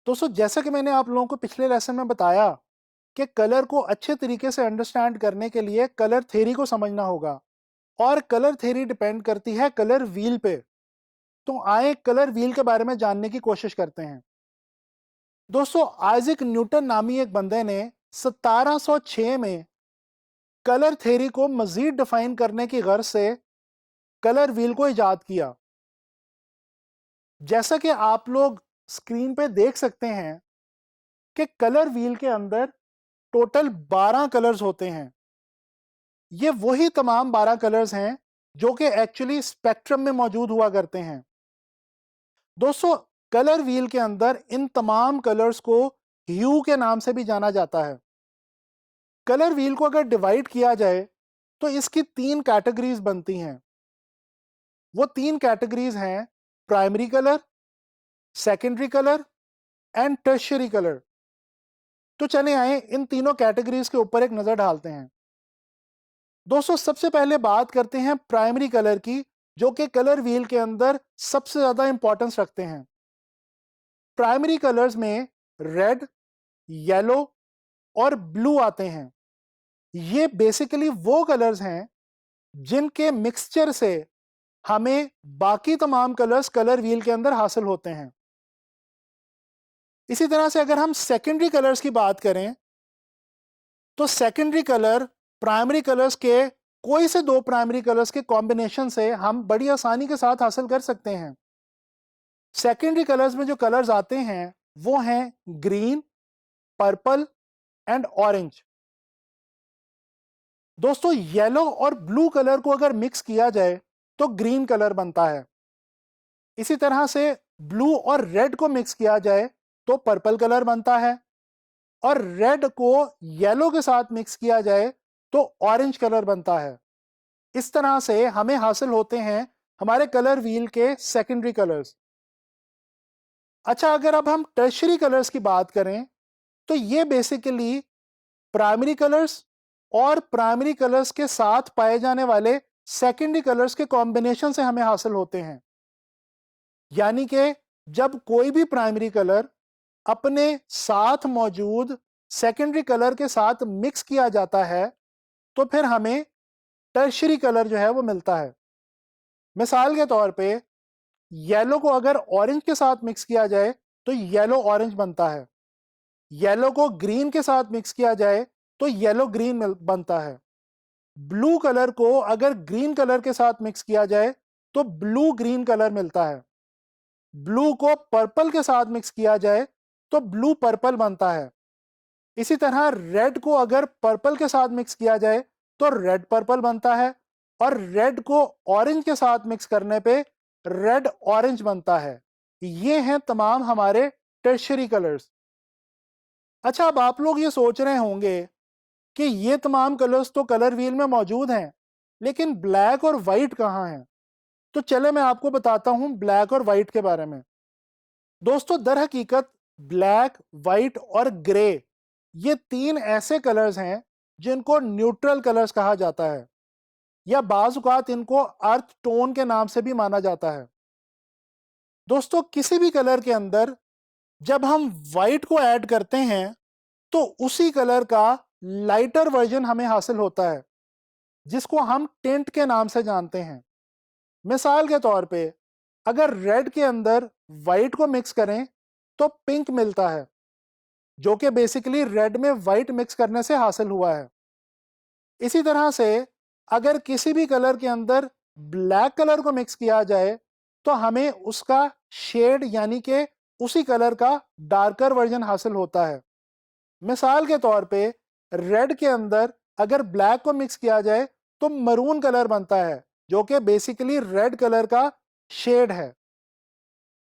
दोस्तों जैसा कि मैंने आप लोगों को पिछले लेसन में बताया कि कलर को अच्छे तरीके से अंडरस्टैंड करने के लिए कलर थ्योरी को समझना होगा और कलर थ्योरी डिपेंड करती है कलर व्हील पे। तो आए कलर व्हील के बारे में जानने की कोशिश करते हैं। दोस्तों आइजैक न्यूटन नामी एक बंदे ने 1706 में कलर थ्योरी को मजीद डिफाइन करने की गर्ज से कलर व्हील को इजाद किया। जैसा कि आप लोग स्क्रीन पे देख सकते हैं कि कलर व्हील के अंदर टोटल 12 कलर्स होते हैं। ये वही तमाम 12 कलर्स हैं जो कि एक्चुअली स्पेक्ट्रम में मौजूद हुआ करते हैं। दोस्तों कलर व्हील के अंदर इन तमाम कलर्स को ह्यू के नाम से भी जाना जाता है। कलर व्हील को अगर डिवाइड किया जाए तो इसकी 3 कैटेगरीज बनती हैं। वो 3 कैटेगरीज हैं primary colour, secondary colour and tertiary colour. तो चले आए इन तीनों कैटेगरीज के ऊपर एक नजर डालते हैं। दोस्तों सबसे पहले बात करते हैं प्राइमरी कलर की, जो कि कलर व्हील के अंदर सबसे ज्यादा इंपॉर्टेंस रखते हैं। प्राइमरी कलर्स में रेड, येलो और ब्लू आते हैं। ये बेसिकली वो कलर्स हैं जिनके मिक्सचर से हमें बाकी तमाम कलर्स कलर व्हील के अंदर हासिल होते हैं। इसी तरह से अगर हम सेकेंडरी कलर्स की बात करें तो सेकेंडरी कलर प्राइमरी कलर्स के कोई से दो प्राइमरी कलर्स के कॉम्बिनेशन से हम बड़ी आसानी के साथ हासिल कर सकते हैं। सेकेंडरी कलर्स में जो कलर्स आते हैं वो हैं ग्रीन, पर्पल एंड ऑरेंज। दोस्तों येलो और ब्लू कलर को अगर मिक्स किया जाए तो ग्रीन कलर बनता है। इसी तरह से ब्लू और रेड को मिक्स किया जाए तो पर्पल कलर बनता है और रेड को येलो के साथ मिक्स किया जाए तो ऑरेंज कलर बनता है। इस तरह से हमें हासिल होते हैं हमारे कलर व्हील के सेकेंडरी कलर्स। अच्छा अगर अब हम टर्शियरी कलर्स की बात करें तो ये बेसिकली प्राइमरी कलर्स और प्राइमरी कलर्स के साथ पाए जाने वाले सेकेंडरी कलर्स के कॉम्बिनेशन से हमें हासिल होते हैं। यानी कि जब कोई भी प्राइमरी कलर अपने साथ मौजूद सेकेंडरी कलर के साथ मिक्स किया जाता है तो फिर हमें टर्शियरी कलर जो है वो मिलता है। मिसाल के तौर पे येलो को अगर ऑरेंज के साथ मिक्स किया जाए तो येलो ऑरेंज बनता है। येलो को ग्रीन के साथ मिक्स किया जाए तो येलो ग्रीन बनता है। ब्लू कलर को अगर ग्रीन कलर के साथ मिक्स किया जाए तो ब्लू ग्रीन कलर मिलता है। ब्लू को पर्पल के साथ मिक्स किया जाए तो ब्लू पर्पल बनता है। इसी तरह रेड को अगर पर्पल के साथ मिक्स किया जाए तो रेड पर्पल बनता है और रेड को ऑरेंज के साथ मिक्स करने पे रेड ऑरेंज बनता है। ये हैं तमाम हमारे टर्शियरी कलर्स। अच्छा अब आप लोग ये सोच रहे होंगे कि ये तमाम कलर्स तो कलर व्हील में मौजूद हैं लेकिन ब्लैक और वाइट कहाँ हैं। तो चले मैं आपको बताता हूं ब्लैक और वाइट के बारे में। दोस्तों दर हकीकत ब्लैक, वाइट और ग्रे ये 3 ऐसे कलर्स हैं जिनको न्यूट्रल कलर्स कहा जाता है या बाज़ औक़ात इनको अर्थ टोन के नाम से भी माना जाता है। दोस्तों किसी भी कलर के अंदर जब हम वाइट को ऐड करते हैं तो उसी कलर का लाइटर वर्जन हमें हासिल होता है जिसको हम टिंट के नाम से जानते हैं। मिसाल के तौर पे अगर रेड के अंदर वाइट को मिक्स करें तो पिंक मिलता है जो कि बेसिकली रेड में वाइट मिक्स करने से हासिल हुआ है। इसी तरह से अगर किसी भी कलर के अंदर ब्लैक कलर को मिक्स किया जाए तो हमें उसका शेड यानी कि उसी कलर का डार्कर वर्जन हासिल होता है। मिसाल के तौर पे रेड के अंदर अगर ब्लैक को मिक्स किया जाए तो मरून कलर बनता है जो कि बेसिकली रेड कलर का शेड है।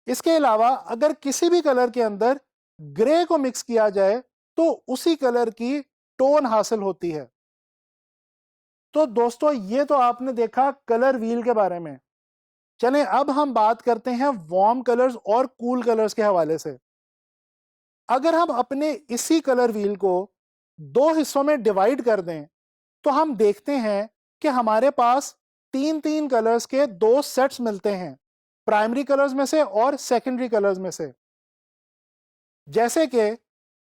इसके अलावा अगर किसी भी कलर के अंदर ग्रे को मिक्स किया जाए तो उसी कलर की टोन हासिल होती है। तो दोस्तों ये तो आपने देखा कलर व्हील के बारे में। चलें अब हम बात करते हैं वार्म कलर्स और कूल कलर्स के हवाले से। अगर हम अपने इसी कलर व्हील को दो हिस्सों में डिवाइड कर दें तो हम देखते हैं कि हमारे पास तीन तीन कलर्स के दो सेट्स मिलते हैं, प्राइमरी कलर्स में से और सेकेंडरी कलर्स में से। जैसे कि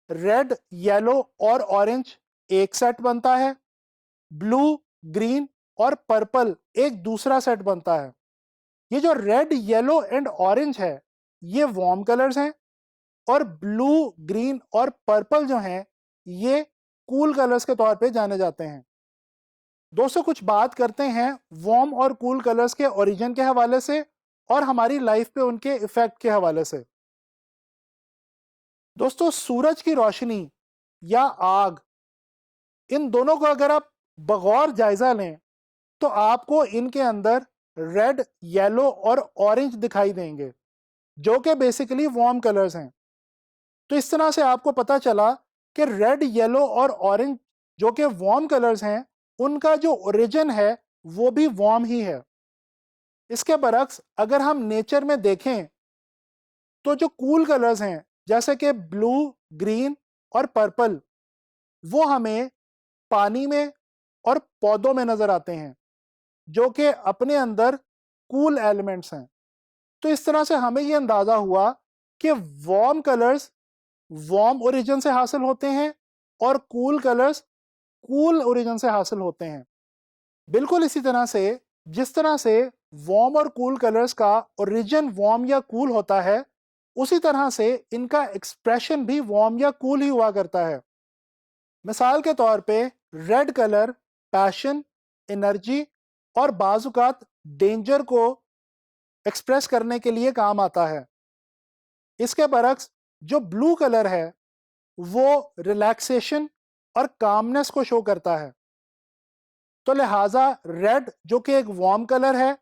रेड, येलो और ऑरेंज एक सेट बनता है, ब्लू, ग्रीन और पर्पल एक दूसरा सेट बनता है। ये जो रेड, येलो एंड ऑरेंज है, ये वार्म कलर्स हैं, और ब्लू, ग्रीन और पर्पल जो हैं, ये कूल कलर्स के तौर पे जाने जाते हैं। दोस्तों, कुछ बात करते हैं वार्म और कूल कलर्स के ओरिजिन के हवाले से और हमारी लाइफ पे उनके इफेक्ट के हवाले से। दोस्तों, सूरज की रोशनी या आग, इन दोनों को अगर आप बगौर जायजा लें तो आपको इनके अंदर रेड, येलो और ऑरेंज दिखाई देंगे, जो कि बेसिकली वार्म कलर्स हैं। तो इस तरह से आपको पता चला कि रेड, येलो और ऑरेंज जो कि वार्म कलर्स हैं, उनका जो ओरिजिन है वो भी वार्म ही है। इसके बरक्स अगर हम नेचर में देखें तो जो कूल कलर्स हैं जैसे कि ब्लू, ग्रीन और पर्पल, वो हमें पानी में और पौधों में नजर आते हैं, जो कि अपने अंदर कूल एलिमेंट्स हैं। तो इस तरह से हमें ये अंदाजा हुआ कि वार्म कलर्स वार्म ओरिजिन से हासिल होते हैं और कूल कलर्स कूल ओरिजिन से हासिल होते हैं। बिल्कुल इसी तरह से जिस तरह से वार्म और कूल कलर्स का ओरिजिन वार्म या कूल होता है, उसी तरह से इनका एक्सप्रेशन भी वार्म या कूल ही हुआ करता है। मिसाल के तौर पे रेड कलर पैशन, एनर्जी और बाजुकात डेंजर को एक्सप्रेस करने के लिए काम आता है। इसके बरक्स जो ब्लू कलर है वो रिलैक्सेशन और कामनेस को शो करता है। तो लिहाजा रेड जो कि एक वार्म कलर है,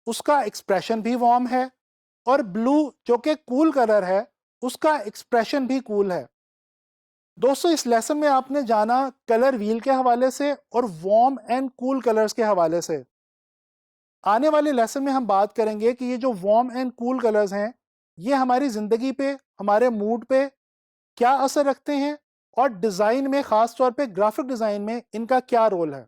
उसका एक्सप्रेशन भी वार्म है, और ब्लू जो कि कूल कलर है, उसका एक्सप्रेशन भी कूल है। दोस्तों, इस लेसन में आपने जाना कलर व्हील के हवाले से और वार्म एंड कूल कलर्स के हवाले से। आने वाले लेसन में हम बात करेंगे कि ये जो वार्म एंड कूल कलर्स हैं, ये हमारी ज़िंदगी पे, हमारे मूड पे क्या असर रखते हैं, और डिज़ाइन में, ख़ास तौर पे ग्राफिक डिज़ाइन में इनका क्या रोल है।